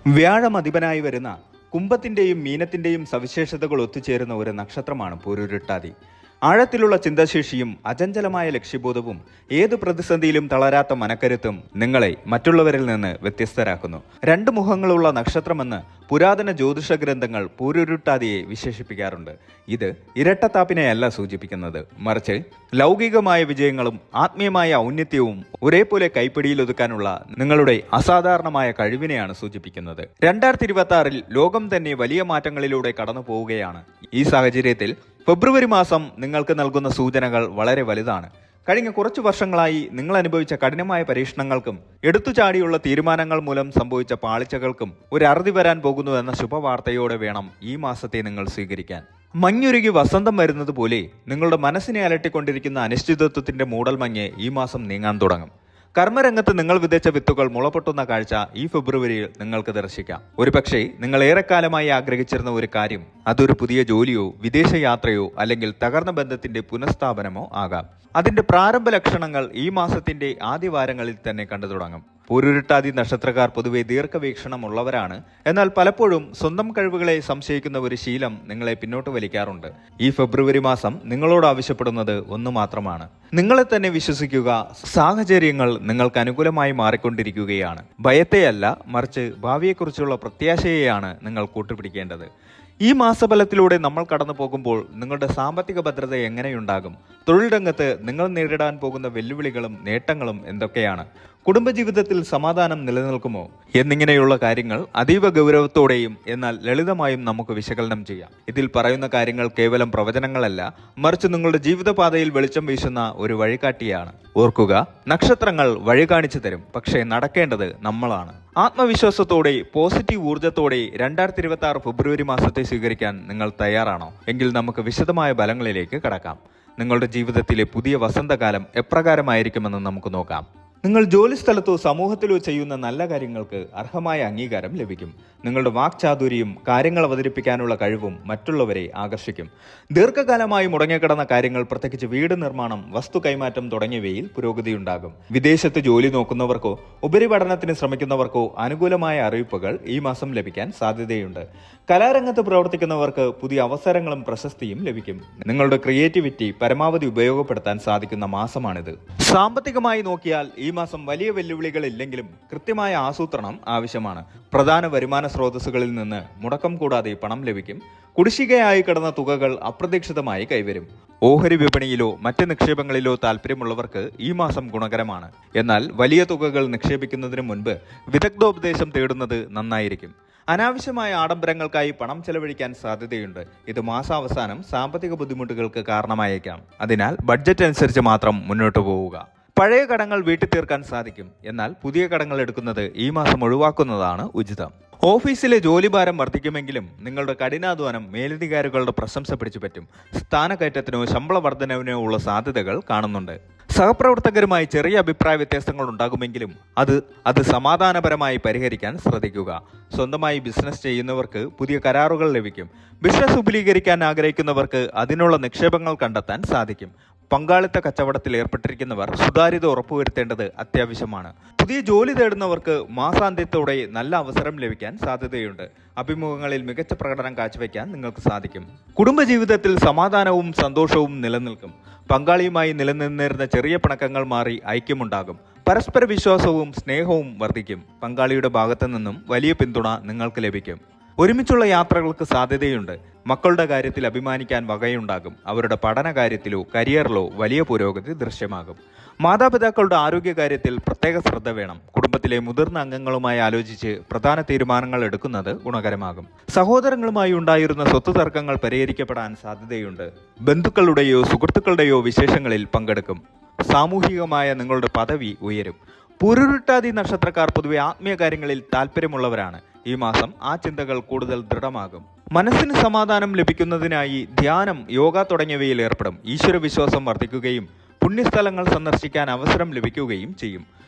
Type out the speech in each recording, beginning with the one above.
വ്യാഴം അധിപനായി വരുന്ന കുംഭത്തിന്റെയും മീനത്തിന്റെയും സവിശേഷതകൾ ഒത്തുചേരുന്ന ഒരു നക്ഷത്രമാണ് പൂരുരുട്ടാതി. ആഴത്തിലുള്ള ചിന്താശേഷിയും അചഞ്ചലമായ ലക്ഷ്യബോധവും ഏത് പ്രതിസന്ധിയിലും തളരാത്ത മനക്കരുത്തും നിങ്ങളെ മറ്റുള്ളവരിൽ നിന്ന് വ്യത്യസ്തരാക്കുന്നു. രണ്ട് മുഖങ്ങളുള്ള നക്ഷത്രമെന്ന് പുരാതന ജ്യോതിഷ ഗ്രന്ഥങ്ങൾ പൂരുരുട്ടാതിയെ വിശേഷിപ്പിക്കാറുണ്ട്. ഇത് ഇരട്ടത്താപ്പിനെയല്ല സൂചിപ്പിക്കുന്നത്, മറിച്ച് ലൗകികമായ വിജയങ്ങളും ആത്മീയമായ ഔന്നത്യവും ഒരേപോലെ കൈപ്പിടിയിലൊതുക്കാനുള്ള നിങ്ങളുടെ അസാധാരണമായ കഴിവിനെയാണ് സൂചിപ്പിക്കുന്നത്. 2026 ലോകം തന്നെ വലിയ മാറ്റങ്ങളിലൂടെ കടന്നു പോവുകയാണ്. ഈ സാഹചര്യത്തിൽ ഫെബ്രുവരി മാസം നിങ്ങൾക്ക് നൽകുന്ന സൂചനകൾ വളരെ വലുതാണ്. കഴിഞ്ഞ കുറച്ചു വർഷങ്ങളായി നിങ്ങൾ അനുഭവിച്ച കഠിനമായ പരീക്ഷണങ്ങൾക്കും എടുത്തുചാടിയുള്ള തീരുമാനങ്ങൾ മൂലം സംഭവിച്ച പാളിച്ചകൾക്കും ഒരു അറുതി വരാൻ പോകുന്നു എന്ന ശുഭവാർത്തയോടെ വേണം ഈ മാസത്തെ നിങ്ങൾ സ്വീകരിക്കാൻ. മഞ്ഞുരുകി വസന്തം വരുന്നത് പോലെ നിങ്ങളുടെ മനസ്സിനെ അലട്ടിക്കൊണ്ടിരിക്കുന്ന അനിശ്ചിതത്വത്തിന്റെ മൂടൽമഞ്ഞ് ഈ മാസം നീങ്ങാൻ തുടങ്ങും. കർമ്മരംഗത്ത് നിങ്ങൾ വിതച്ച വിത്തുകൾ മുളപൊട്ടുന്ന കാഴ്ച ഈ ഫെബ്രുവരിയിൽ നിങ്ങൾക്ക് ദർശിക്കാം. ഒരുപക്ഷെ നിങ്ങൾ ഏറെക്കാലമായി ആഗ്രഹിച്ചിരുന്ന ഒരു കാര്യം, അതൊരു പുതിയ ജോലിയോ വിദേശ യാത്രയോ അല്ലെങ്കിൽ തകർന്ന ബന്ധത്തിന്റെ പുനഃസ്ഥാപനമോ ആകാം. അതിന്റെ പ്രാരംഭ ലക്ഷണങ്ങൾ ഈ മാസത്തിന്റെ ആദ്യ വാരങ്ങളിൽ തന്നെ കണ്ടു തുടങ്ങും. പൂരുരുട്ടാതി നക്ഷത്രക്കാർ പൊതുവെ ദീർഘവീക്ഷണമുള്ളവരാണ്. എന്നാൽ പലപ്പോഴും സ്വന്തം കഴിവുകളെ സംശയിക്കുന്ന ഒരു ശീലം നിങ്ങളെ പിന്നോട്ട് വലിക്കാറുണ്ട്. ഈ ഫെബ്രുവരി മാസം നിങ്ങളോട് ആവശ്യപ്പെടുന്നത് ഒന്ന് മാത്രമാണ്: നിങ്ങളെ തന്നെ വിശ്വസിക്കുക. സാഹചര്യങ്ങൾ നിങ്ങൾക്ക് അനുകൂലമായി മാറിക്കൊണ്ടിരിക്കുകയാണ്. ഭയത്തെയല്ല, മറിച്ച് ഭാവിയെക്കുറിച്ചുള്ള പ്രത്യാശയെയാണ് നിങ്ങൾ കൂട്ടുപിടിക്കേണ്ടത്. ഈ മാസഫലത്തിലൂടെ നമ്മൾ കടന്നു പോകുമ്പോൾ നിങ്ങളുടെ സാമ്പത്തിക ഭദ്രത എങ്ങനെയുണ്ടാകും? തൊഴിൽ രംഗത്ത് നിങ്ങൾ നേരിടാൻ പോകുന്ന വെല്ലുവിളികളും നേട്ടങ്ങളും എന്തൊക്കെയാണ്? കുടുംബജീവിതത്തിൽ സമാധാനം നിലനിൽക്കുമോ? എന്നിങ്ങനെയുള്ള കാര്യങ്ങൾ അതീവ ഗൗരവത്തോടെയും എന്നാൽ ലളിതമായും നമുക്ക് വിശകലനം ചെയ്യാം. ഇതിൽ പറയുന്ന കാര്യങ്ങൾ കേവലം പ്രവചനങ്ങളല്ല, മറിച്ച് നിങ്ങളുടെ ജീവിതപാതയിൽ വെളിച്ചം വീശുന്ന ഒരു വഴികാട്ടിയാണ്. ഓർക്കുക, നക്ഷത്രങ്ങൾ വഴി കാണിച്ചു തരും, പക്ഷേ നടക്കേണ്ടത് നമ്മളാണ്. ആത്മവിശ്വാസത്തോടെ പോസിറ്റീവ് ഊർജ്ജത്തോടെ 2026 ഫെബ്രുവരി മാസത്തെ സ്വീകരിക്കാൻ നിങ്ങൾ തയ്യാറാണോ? എങ്കിൽ നമുക്ക് വിശദമായ ഫലങ്ങളിലേക്ക് കടക്കാം. നിങ്ങളുടെ ജീവിതത്തിലെ പുതിയ വസന്തകാലം എപ്രകാരമായിരിക്കുമെന്ന് നമുക്ക് നോക്കാം. നിങ്ങൾ ജോലിസ്ഥലത്തോ സമൂഹത്തിലോ ചെയ്യുന്ന നല്ല കാര്യങ്ങൾക്ക് അർഹമായ അംഗീകാരം ലഭിക്കും. നിങ്ങളുടെ വാക്ചാതുര്യം, കാര്യങ്ങൾ അവതരിപ്പിക്കാനുള്ള കഴിവും മറ്റുള്ളവരെ ആകർഷിക്കും. ദീർഘകാലമായി മുടങ്ങിക്കിടന്ന കാര്യങ്ങൾ, പ്രത്യേകിച്ച് വീട് നിർമ്മാണം, വസ്തു കൈമാറ്റം തുടങ്ങിയവയിൽ പുരോഗതിയുണ്ടാകും. വിദേശത്ത് ജോലി നോക്കുന്നവർക്കോ ഉപരിപഠനത്തിന് ശ്രമിക്കുന്നവർക്കോ അനുകൂലമായ അറിയിപ്പുകൾ ഈ മാസം ലഭിക്കാൻ സാധ്യതയുണ്ട്. കലാരംഗത്ത് പ്രവർത്തിക്കുന്നവർക്ക് പുതിയ അവസരങ്ങളും പ്രശസ്തിയും ലഭിക്കും. നിങ്ങളുടെ ക്രിയേറ്റിവിറ്റി പരമാവധി ഉപയോഗപ്പെടുത്താൻ സാധിക്കുന്ന മാസമാണിത്. സാമ്പത്തികമായി നോക്കിയാൽ ഈ മാസം വലിയ വെല്ലുവിളികൾ ഇല്ലെങ്കിലും കൃത്യമായ ആസൂത്രണം ആവശ്യമാണ്. പ്രധാന വരുമാന സ്രോതസ്സുകളിൽ നിന്ന് മുടക്കം കൂടാതെ പണം ലഭിക്കും. കുടിശ്ശികയായി കിടന്ന തുകകൾ അപ്രതീക്ഷിതമായി കൈവരും. ഓഹരി വിപണിയിലോ മറ്റ് നിക്ഷേപങ്ങളിലോ താല്പര്യമുള്ളവർക്ക് ഈ മാസം ഗുണകരമാണ്. എന്നാൽ വലിയ തുകകൾ നിക്ഷേപിക്കുന്നതിന് മുൻപ് വിദഗ്ധോപദേശം തേടുന്നത് നന്നായിരിക്കും. അനാവശ്യമായ ആഡംബരങ്ങൾക്കായി പണം ചെലവഴിക്കാൻ സാധ്യതയുണ്ട്. ഇത് മാസാവസാനം സാമ്പത്തിക ബുദ്ധിമുട്ടുകൾക്ക് കാരണമായേക്കാം. അതിനാൽ ബഡ്ജറ്റ് അനുസരിച്ച് മാത്രം മുന്നോട്ട് പോവുക. പഴയ കടങ്ങൾ വീട്ടിൽ തീർക്കാൻ സാധിക്കും. എന്നാൽ പുതിയ കടങ്ങൾ എടുക്കുന്നത് ഈ മാസം ഒഴിവാക്കുന്നതാണ് ഉചിതം. ഓഫീസിലെ ജോലിഭാരം വർദ്ധിക്കുമെങ്കിലും നിങ്ങളുടെ കഠിനാധ്വാനം മേലധികാരികളുടെ പ്രശംസ പിടിച്ചുപറ്റും. സ്ഥാനക്കയറ്റത്തിനോ ശമ്പള വർധനവിനോ ഉള്ള സാധ്യതകൾ കാണുന്നുണ്ട്. സഹപ്രവർത്തകരുമായി ചെറിയ അഭിപ്രായ വ്യത്യാസങ്ങൾ ഉണ്ടാകുമെങ്കിലും അത് സമാധാനപരമായി പരിഹരിക്കാൻ ശ്രദ്ധിക്കുക. സ്വന്തമായി ബിസിനസ് ചെയ്യുന്നവർക്ക് പുതിയ കരാറുകൾ ലഭിക്കും. ബിസിനസ് വിപുലീകരിക്കാൻ ആഗ്രഹിക്കുന്നവർക്ക് അതിനുള്ള നിക്ഷേപങ്ങൾ കണ്ടെത്താൻ സാധിക്കും. പങ്കാളിത്ത കച്ചവടത്തിൽ ഏർപ്പെട്ടിരിക്കുന്നവർ സുതാര്യത ഉറപ്പുവരുത്തേണ്ടത് അത്യാവശ്യമാണ്. പുതിയ ജോലി തേടുന്നവർക്ക് മാസാന്ത്യത്തോടെ നല്ല അവസരം ലഭിക്കാൻ സാധ്യതയുണ്ട്. അഭിമുഖങ്ങളിൽ മികച്ച പ്രകടനം കാഴ്ചവെക്കാൻ നിങ്ങൾക്ക് സാധിക്കും. കുടുംബജീവിതത്തിൽ സമാധാനവും സന്തോഷവും നിലനിൽക്കും. പങ്കാളിയുമായി നിലനിന്നിരുന്ന ചെറിയ പിണക്കങ്ങൾ മാറി ഐക്യമുണ്ടാകും. പരസ്പര വിശ്വാസവും സ്നേഹവും വർദ്ധിക്കും. പങ്കാളിയുടെ ഭാഗത്തു നിന്നും വലിയ പിന്തുണ നിങ്ങൾക്ക് ലഭിക്കും. ഒരുമിച്ചുള്ള യാത്രകൾക്ക് സാധ്യതയുണ്ട്. മക്കളുടെ കാര്യത്തിൽ അഭിമാനിക്കാൻ വകയുണ്ടാകും. അവരുടെ പഠന കാര്യത്തിലോ കരിയറിലോ വലിയ പുരോഗതി ദൃശ്യമാകും. മാതാപിതാക്കളുടെ ആരോഗ്യകാര്യത്തിൽ പ്രത്യേക ശ്രദ്ധ വേണം. കുടുംബത്തിലെ മുതിർന്ന അംഗങ്ങളുമായി ആലോചിച്ച് പ്രധാന തീരുമാനങ്ങൾ എടുക്കുന്നത് ഗുണകരമാകും. സഹോദരങ്ങളുമായി ഉണ്ടായിരുന്ന സ്വത്ത് തർക്കങ്ങൾ പരിഹരിക്കപ്പെടാൻ സാധ്യതയുണ്ട്. ബന്ധുക്കളുടെയോ സുഹൃത്തുക്കളുടെയോ വിശേഷങ്ങളിൽ പങ്കെടുക്കും. സാമൂഹികമായ നിങ്ങളുടെ പദവി ഉയരും. പൂരുരുട്ടാതി നക്ഷത്രക്കാർ പൊതുവെ ആത്മീയ കാര്യങ്ങളിൽ താല്പര്യമുള്ളവരാണ്. ഈ മാസം ആ ചിന്തകൾ കൂടുതൽ ദൃഢമാകും. മനസ്സിന് സമാധാനം ലഭിക്കുന്നതിനായി ധ്യാനം, യോഗ തുടങ്ങിയവയിൽ ഏർപ്പെടും. ഈശ്വരവിശ്വാസം വർദ്ധിക്കുകയും പുണ്യസ്ഥലങ്ങൾ സന്ദർശിക്കാൻ അവസരം ലഭിക്കുകയും ചെയ്യും.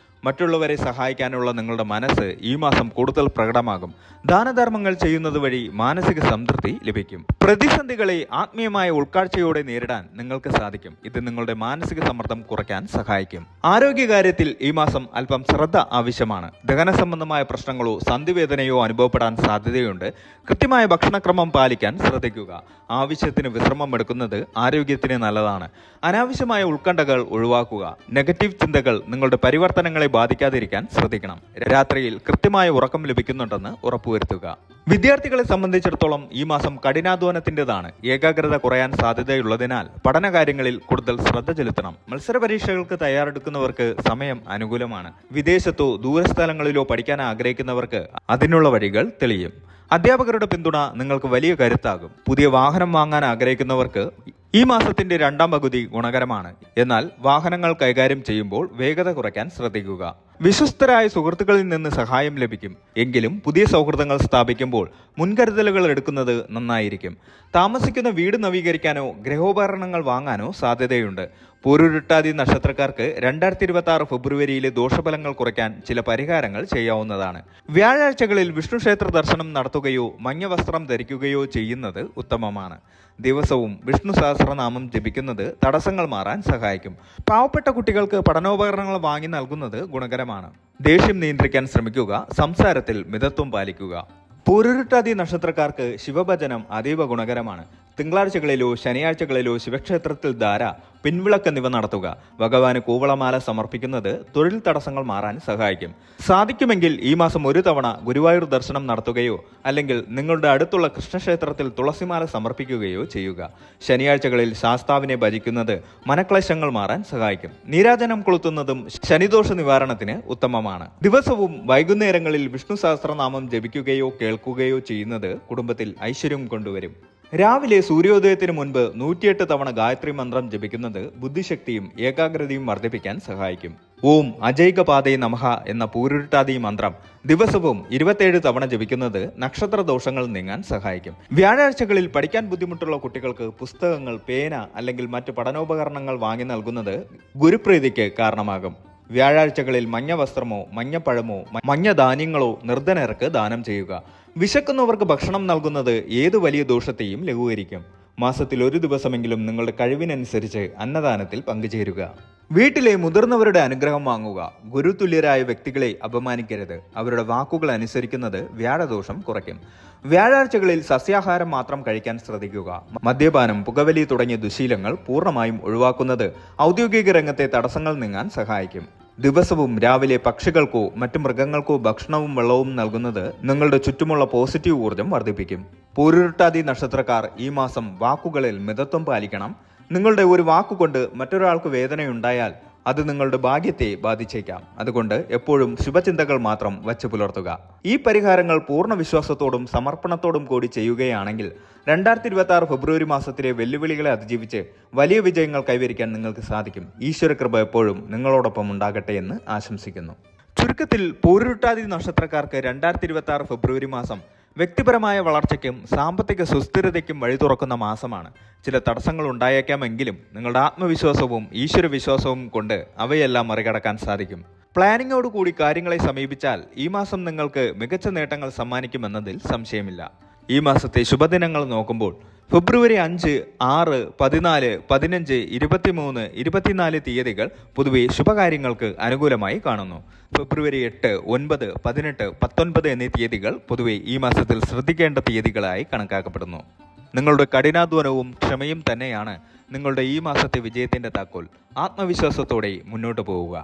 മറ്റുള്ളവരെ സഹായിക്കാനുള്ള നിങ്ങളുടെ മനസ്സ് ഈ മാസം കൂടുതൽ പ്രകടമാകും. ദാനധർമ്മങ്ങൾ ചെയ്യുന്നത് വഴി മാനസിക സംതൃപ്തി ലഭിക്കും. പ്രതിസന്ധികളെ ആത്മീയമായ ഉൾക്കാഴ്ചയോടെ നേരിടാൻ നിങ്ങൾക്ക് സാധിക്കും. ഇത് നിങ്ങളുടെ മാനസിക സമ്മർദ്ദം കുറയ്ക്കാൻ സഹായിക്കും. ആരോഗ്യകാര്യത്തിൽ ഈ മാസം അല്പം ശ്രദ്ധ ആവശ്യമാണ്. ദഹന സംബന്ധമായ പ്രശ്നങ്ങളോ സന്ധിവേദനയോ അനുഭവപ്പെടാൻ സാധ്യതയുണ്ട്. കൃത്യമായ ഭക്ഷണക്രമം പാലിക്കാൻ ശ്രദ്ധിക്കുക. ആവശ്യത്തിന് വിശ്രമം എടുക്കുന്നത് ആരോഗ്യത്തിന് നല്ലതാണ്. അനാവശ്യമായ ഉത്കണ്ഠകൾ ഒഴിവാക്കുക. നെഗറ്റീവ് ചിന്തകൾ നിങ്ങളുടെ പരിവർത്തനങ്ങളെ ബാധിക്കാതിരിക്കാൻ ശ്രദ്ധിക്കണം. രാത്രിയിൽ കൃത്യമായ ഉറക്കം ലഭിക്കുന്നുണ്ടെന്ന് ഉറപ്പുവരുത്തുക. വിദ്യാർത്ഥികളെ സംബന്ധിച്ചിടത്തോളം ഈ മാസം കഠിനാധ്വാനത്തിൻ്റെതാണ്. ഏകാഗ്രത കുറയാൻ സാധ്യതയുള്ളതിനാൽ പഠനകാര്യങ്ങളിൽ കൂടുതൽ ശ്രദ്ധ ചെലുത്തണം. മത്സര പരീക്ഷകൾക്ക് തയ്യാറെടുക്കുന്നവർക്ക് സമയം അനുകൂലമാണ്. വിദേശത്തോ ദൂരസ്ഥലങ്ങളിലോ പഠിക്കാൻ ആഗ്രഹിക്കുന്നവർക്ക് അതിനുള്ള വഴികൾ തെളിയും. അധ്യാപകരുടെ പിന്തുണ നിങ്ങൾക്ക് വലിയ കരുത്താകും. പുതിയ വാഹനം വാങ്ങാൻ ആഗ്രഹിക്കുന്നവർക്ക് ഈ മാസത്തിന്റെ രണ്ടാം പകുതി ഗുണകരമാണ്. എന്നാൽ വാഹനങ്ങൾ കൈകാര്യം ചെയ്യുമ്പോൾ വേഗത കുറയ്ക്കാൻ ശ്രദ്ധിക്കുക. വിശ്വസ്തരായ സുഹൃത്തുക്കളിൽ നിന്ന് സഹായം ലഭിക്കും. എങ്കിലും പുതിയ സൗഹൃദങ്ങൾ സ്ഥാപിക്കുമ്പോൾ മുൻകരുതലുകൾ എടുക്കുന്നത് നന്നായിരിക്കും. താമസിക്കുന്ന വീട് നവീകരിക്കാനോ ഗൃഹോപകരണങ്ങൾ വാങ്ങാനോ സാധ്യതയുണ്ട്. പൂരുരുട്ടാതി നക്ഷത്രക്കാർക്ക് 2026 ഫെബ്രുവരിയിലെ ദോഷഫലങ്ങൾ കുറയ്ക്കാൻ ചില പരിഹാരങ്ങൾ ചെയ്യാവുന്നതാണ്. വ്യാഴാഴ്ചകളിൽ വിഷ്ണു ക്ഷേത്ര ദർശനം നടത്തുകയോ മഞ്ഞ വസ്ത്രം ധരിക്കുകയോ ചെയ്യുന്നത് ഉത്തമമാണ്. ദിവസവും വിഷ്ണു സഹസ്രനാമം ജപിക്കുന്നത് തടസ്സങ്ങൾ മാറാൻ സഹായിക്കും. പാവപ്പെട്ട കുട്ടികൾക്ക് പഠനോപകരണങ്ങൾ വാങ്ങി നൽകുന്നത് ഗുണകരമാണ്. ദേഷ്യം നിയന്ത്രിക്കാൻ ശ്രമിക്കുക. സംസാരത്തിൽ മിതത്വം പാലിക്കുക. പൂരുരുട്ടാതി നക്ഷത്രക്കാർക്ക് ശിവഭജനം അതീവ ഗുണകരമാണ്. തിങ്കളാഴ്ചകളിലോ ശനിയാഴ്ചകളിലോ ശിവക്ഷേത്രത്തിൽ ധാര, പിൻവിളക്ക് എന്നിവ നടത്തുക. ഭഗവാന് കൂവളമാല സമർപ്പിക്കുന്നത് തൊഴിൽ തടസ്സങ്ങൾ മാറാൻ സഹായിക്കും. സാധിക്കുമെങ്കിൽ ഈ മാസം ഒരു തവണ ഗുരുവായൂർ ദർശനം നടത്തുകയോ അല്ലെങ്കിൽ നിങ്ങളുടെ അടുത്തുള്ള കൃഷ്ണക്ഷേത്രത്തിൽ തുളസിമാല സമർപ്പിക്കുകയോ ചെയ്യുക. ശനിയാഴ്ചകളിൽ ശാസ്താവിനെ ഭജിക്കുന്നത് മനക്ലേശങ്ങൾ മാറാൻ സഹായിക്കും. നീരാജനം കൊളുത്തുന്നതും ശനിദോഷ നിവാരണത്തിന് ഉത്തമമാണ്. ദിവസവും വൈകുന്നേരങ്ങളിൽ വിഷ്ണു സഹസ്രനാമം ജപിക്കുകയോ കേൾക്കുകയോ ചെയ്യുന്നത് കുടുംബത്തിൽ ഐശ്വര്യം കൊണ്ടുവരും. രാവിലെ സൂര്യോദയത്തിന് മുൻപ് 108 തവണ ഗായത്രി മന്ത്രം ജപിക്കുന്നത് ബുദ്ധിശക്തിയും ഏകാഗ്രതയും വർദ്ധിപ്പിക്കാൻ സഹായിക്കും. ഓം അജൈകപാതേ നമഃ എന്ന പൂരുരുട്ടാതി മന്ത്രം ദിവസവും 27 തവണ ജപിക്കുന്നത് നക്ഷത്ര ദോഷങ്ങൾ നീങ്ങാൻ സഹായിക്കും. വ്യാഴാഴ്ചകളിൽ പഠിക്കാൻ ബുദ്ധിമുട്ടുള്ള കുട്ടികൾക്ക് പുസ്തകങ്ങൾ, പേന അല്ലെങ്കിൽ മറ്റു പഠനോപകരണങ്ങൾ വാങ്ങി നൽകുന്നത് ഗുരുപ്രീതിക്ക് കാരണമാകും. വ്യാഴാഴ്ചകളിൽ മഞ്ഞ വസ്ത്രമോ മഞ്ഞപ്പഴമോ മഞ്ഞ ധാന്യങ്ങളോ നിർധനർക്ക് ദാനം ചെയ്യുക. വിശക്കുന്നവർക്ക് ഭക്ഷണം നൽകുന്നത് ഏതു വലിയ ദോഷത്തെയും ലഘൂകരിക്കും. മാസത്തിൽ ഒരു ദിവസമെങ്കിലും നിങ്ങളുടെ കഴിവിനനുസരിച്ച് അന്നദാനത്തിൽ പങ്കുചേരുക. വീട്ടിലെ മുതിർന്നവരുടെ അനുഗ്രഹം വാങ്ങുക. ഗുരുതുല്യരായ വ്യക്തികളെ അപമാനിക്കരുത്. അവരുടെ വാക്കുകൾ അനുസരിക്കുന്നത് വ്യാഴദോഷം കുറയ്ക്കും. വ്യാഴാഴ്ചകളിൽ സസ്യാഹാരം മാത്രം കഴിക്കാൻ ശ്രദ്ധിക്കുക. മദ്യപാനം, പുകവലി തുടങ്ങിയ ദുശീലങ്ങൾ പൂർണ്ണമായും ഒഴിവാക്കുന്നത് ഔദ്യോഗിക രംഗത്തെ തടസ്സങ്ങൾ നീങ്ങാൻ സഹായിക്കും. ദിവസവും രാവിലെ പക്ഷികൾക്കോ മറ്റു മൃഗങ്ങൾക്കോ ഭക്ഷണവും വെള്ളവും നൽകുന്നത് നിങ്ങളുടെ ചുറ്റുമുള്ള പോസിറ്റീവ് ഊർജം വർദ്ധിപ്പിക്കും. പൂരുരുട്ടാതി നക്ഷത്രക്കാർ ഈ മാസം വാക്കുകളിൽ മിതത്വം പാലിക്കണം. നിങ്ങളുടെ ഒരു വാക്കുകൊണ്ട് മറ്റൊരാൾക്ക് വേദനയുണ്ടായാൽ അത് നിങ്ങളുടെ ഭാഗ്യത്തെ ബാധിച്ചേക്കാം. അതുകൊണ്ട് എപ്പോഴും ശുഭചിന്തകൾ മാത്രം വച്ചു പുലർത്തുക. ഈ പരിഹാരങ്ങൾ പൂർണ്ണ വിശ്വാസത്തോടും സമർപ്പണത്തോടും കൂടി ചെയ്യുകയാണെങ്കിൽ 2026 ഫെബ്രുവരി മാസത്തിലെ വെല്ലുവിളികളെ അതിജീവിച്ച് വലിയ വിജയങ്ങൾ കൈവരിക്കാൻ നിങ്ങൾക്ക് സാധിക്കും. ഈശ്വരകൃപ എപ്പോഴും നിങ്ങളോടൊപ്പം ഉണ്ടാകട്ടെ എന്ന് ആശംസിക്കുന്നു. ചുരുക്കത്തിൽ പൂരുരുട്ടാതി നക്ഷത്രക്കാർക്ക് 2026 ഫെബ്രുവരി മാസം വ്യക്തിപരമായ വളർച്ചയ്ക്കും സാമ്പത്തിക സുസ്ഥിരതയ്ക്കും വഴി തുറക്കുന്ന മാസമാണ്. ചില തടസ്സങ്ങൾ ഉണ്ടായേക്കാമെങ്കിലും നിങ്ങളുടെ ആത്മവിശ്വാസവും ഈശ്വരവിശ്വാസവും കൊണ്ട് അവയെല്ലാം മറികടക്കാൻ സാധിക്കും. പ്ലാനിങ്ങോടുകൂടി കാര്യങ്ങളെ സമീപിച്ചാൽ ഈ മാസം നിങ്ങൾക്ക് മികച്ച നേട്ടങ്ങൾ സമ്മാനിക്കുമെന്നതിൽ സംശയമില്ല. ഈ മാസത്തെ ശുഭദിനങ്ങൾ നോക്കുമ്പോൾ ഫെബ്രുവരി 5, 6, 14, 15, 23, 24 തീയതികൾ പൊതുവെ ശുഭകാര്യങ്ങൾക്ക് അനുകൂലമായി കാണുന്നു. ഫെബ്രുവരി 8, 9, 18, 19 എന്നീ തീയതികൾ പൊതുവെ ഈ മാസത്തിൽ ശ്രദ്ധിക്കേണ്ട തീയതികളായി കണക്കാക്കപ്പെടുന്നു. നിങ്ങളുടെ കഠിനാധ്വാനവും ക്ഷമയും തന്നെയാണ് നിങ്ങളുടെ ഈ മാസത്തെ വിജയത്തിന്റെ താക്കോൽ. ആത്മവിശ്വാസത്തോടെ മുന്നോട്ട് പോവുക.